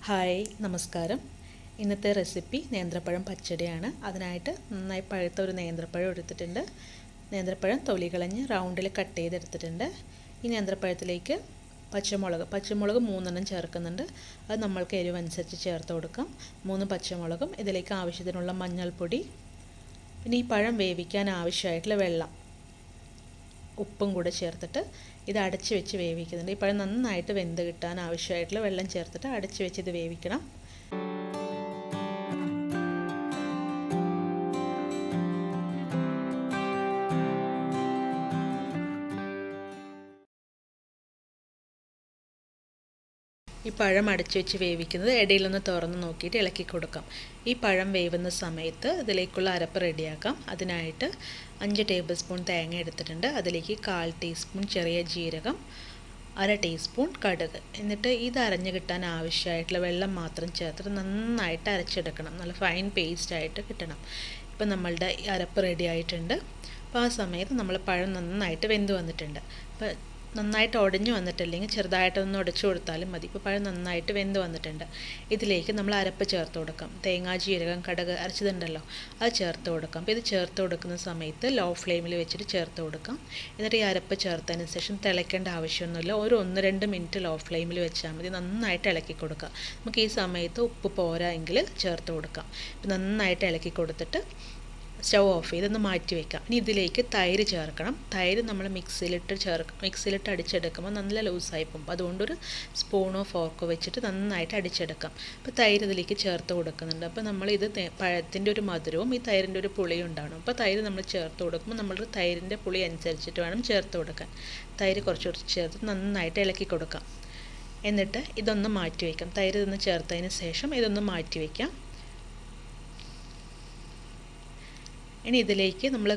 Hi നമസ്കാരം. ഇന്നത്തെ recipe നേന്ത്രപ്പഴം പച്ചടിയാണ്. അതിനായിട്ട് നന്നായി പഴുത്ത ഒരു നേന്ത്രപ്പഴം എടുത്തിട്ടുണ്ട്. നേന്ത്രപ്പഴം തൊലി കളഞ്ഞ് റൗണ്ടിൽ കട്ട് ചെയ്തെടുത്തിട്ടുണ്ട്. ഈ നേന്ത്രപ്പഴത്തിലേക്ക് പച്ചമുളക് 3 ചേർക്കുന്നുണ്ട്. അത് നമ്മൾക്ക് എരിവനുസരിച്ച് ചേർത്ത് കൊടുക്കാം. 3 പച്ചമുളകും ഇതിലേക്ക് ആവശ്യത്തിനുള്ള മഞ്ഞൾപ്പൊടി, പിന്നെ ഈ പഴം വേവിക്കാൻ ആവശ്യമായിട്ടുള്ള വെള്ളം, ഉപ്പും കൂടെ ചേർത്തിട്ട് ഇത് അടച്ച് വെച്ച് വേവിക്കുന്നുണ്ട്. ഈ പഴം നന്നായിട്ട് വെന്ത് കിട്ടാൻ ആവശ്യമായിട്ടുള്ള വെള്ളം ചേർത്തിട്ട് അടച്ച് വെച്ച് ഇത് വേവിക്കണം. ഈ പഴം അടച്ചു വെച്ച് വേവിക്കുന്നത് ഇടയിലൊന്ന് തുറന്ന് നോക്കിയിട്ട് ഇളക്കി കൊടുക്കാം. ഈ പഴം വേവുന്ന സമയത്ത് ഇതിലേക്കുള്ള അരപ്പ് റെഡിയാക്കാം. അതിനായിട്ട് 5 ടേബിൾ സ്പൂൺ തേങ്ങ എടുത്തിട്ടുണ്ട്. അതിലേക്ക് 1/4 ടീസ്പൂൺ ചെറിയ ജീരകം, 1/2 ടീസ്പൂൺ കടുക്. എന്നിട്ട് ഇത് അരഞ്ഞ് കിട്ടാൻ ആവശ്യമായിട്ടുള്ള വെള്ളം മാത്രം ചേർത്തിട്ട് നന്നായിട്ട് അരച്ചെടുക്കണം. നല്ല ഫൈൻ പേസ്റ്റായിട്ട് കിട്ടണം. ഇപ്പം നമ്മളുടെ ഈ അരപ്പ് റെഡി ആയിട്ടുണ്ട്. അപ്പോൾ ആ സമയത്ത് നമ്മൾ പഴം നന്നായിട്ട് വെന്ത് വന്നിട്ടുണ്ട്. അപ്പോൾ നന്നായിട്ട് ഉടഞ്ഞു വന്നിട്ടില്ലെങ്കിൽ ചെറുതായിട്ടൊന്ന് ഉടച്ചു കൊടുത്താലും മതി. ഇപ്പോൾ പഴം നന്നായിട്ട് വെന്ത് വന്നിട്ടുണ്ട്. ഇതിലേക്ക് നമ്മൾ അരപ്പ് ചേർത്ത് കൊടുക്കാം. തേങ്ങ, ജീരകം, കടുക് അരച്ചതുണ്ടല്ലോ, അത് ചേർത്ത് കൊടുക്കാം. അപ്പോൾ ഇത് ചേർത്ത് കൊടുക്കുന്ന സമയത്ത് ലോ ഫ്ലെയിമിൽ വെച്ചിട്ട് ചേർത്ത് കൊടുക്കാം. എന്നിട്ട് ഈ അരപ്പ് ചേർത്തതിന് ശേഷം തിളയ്ക്കേണ്ട ആവശ്യമൊന്നുമില്ല. ഒരു 1-2 മിനിറ്റ് ലോ ഫ്ലെയിമിൽ വെച്ചാൽ മതി. നന്നായിട്ട് ഇളക്കി കൊടുക്കുക. നമുക്ക് ഈ സമയത്ത് ഉപ്പ് പോരാ എങ്കിൽ ചേർത്ത് കൊടുക്കാം. നന്നായിട്ട് ഇളക്കി കൊടുത്തിട്ട് സ്റ്റൗ ഓഫ് ചെയ്തൊന്ന് മാറ്റി വയ്ക്കാം. ഇനി ഇതിലേക്ക് തൈര് ചേർക്കണം. തൈര് നമ്മൾ മിക്സിയിലിട്ട് അടിച്ചെടുക്കുമ്പോൾ നല്ല ലൂസായി പോകും. അതുകൊണ്ടൊരു സ്പൂണോ ഫോർക്കോ വെച്ചിട്ട് നന്നായിട്ട് അടിച്ചെടുക്കാം. അപ്പോൾ തൈര് ഇതിലേക്ക് ചേർത്ത് കൊടുക്കുന്നുണ്ട്. അപ്പോൾ നമ്മളിത് പഴത്തിൻ്റെ ഒരു മധുരവും ഈ തൈരിൻ്റെ ഒരു പുളിയും ഉണ്ടാവണം. അപ്പോൾ തൈര് നമ്മൾ ചേർത്ത് കൊടുക്കുമ്പോൾ നമ്മൾ തൈരിൻ്റെ പുളി അനുസരിച്ചിട്ട് വേണം ചേർത്ത് കൊടുക്കാൻ. തൈര് കുറച്ച് ചേർത്ത് നന്നായിട്ട് ഇളക്കി കൊടുക്കാം. എന്നിട്ട് ഇതൊന്ന് മാറ്റി വയ്ക്കാം. തൈര് ഇതൊന്ന് ചേർത്തതിന് ശേഷം ഇതൊന്ന് മാറ്റി വയ്ക്കാം. ഇനി ഇതിലേക്ക് നമ്മൾ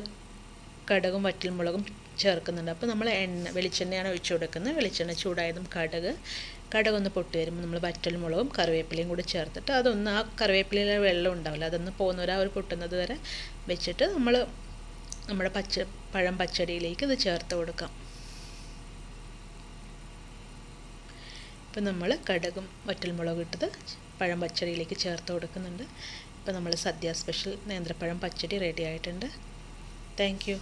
കടുകും വറ്റൽമുളകും ചേർക്കുന്നുണ്ട്. അപ്പോൾ നമ്മൾ വെളിച്ചെണ്ണയാണ് ഒഴിച്ചു കൊടുക്കുന്നത്. വെളിച്ചെണ്ണ ചൂടായതും കടുകൊന്ന് പൊട്ടി വരുമ്പോൾ നമ്മൾ വറ്റൽമുളകും കറിവേപ്പിലയും കൂടി ചേർത്തിട്ട് അതൊന്ന് ആ കറിവേപ്പിലയിലെ വെള്ളം ഉണ്ടാവില്ല, അതൊന്ന് പോകുന്നവരെ അവർ പൊട്ടുന്നത് വരെ വെച്ചിട്ട് നമ്മുടെ പഴം പച്ചടിയിലേക്ക് ഇത് ചേർത്ത് കൊടുക്കാം. ഇപ്പം നമ്മൾ കടുകും വറ്റൽമുളകും ഇട്ടത് പഴം പച്ചടിയിലേക്ക് ചേർത്ത് കൊടുക്കുന്നുണ്ട്. ഇപ്പോൾ നമ്മൾ സദ്യ സ്പെഷ്യൽ നേന്ത്രപ്പഴം പച്ചടി റെഡി ആയിട്ടുണ്ട്. Thank you.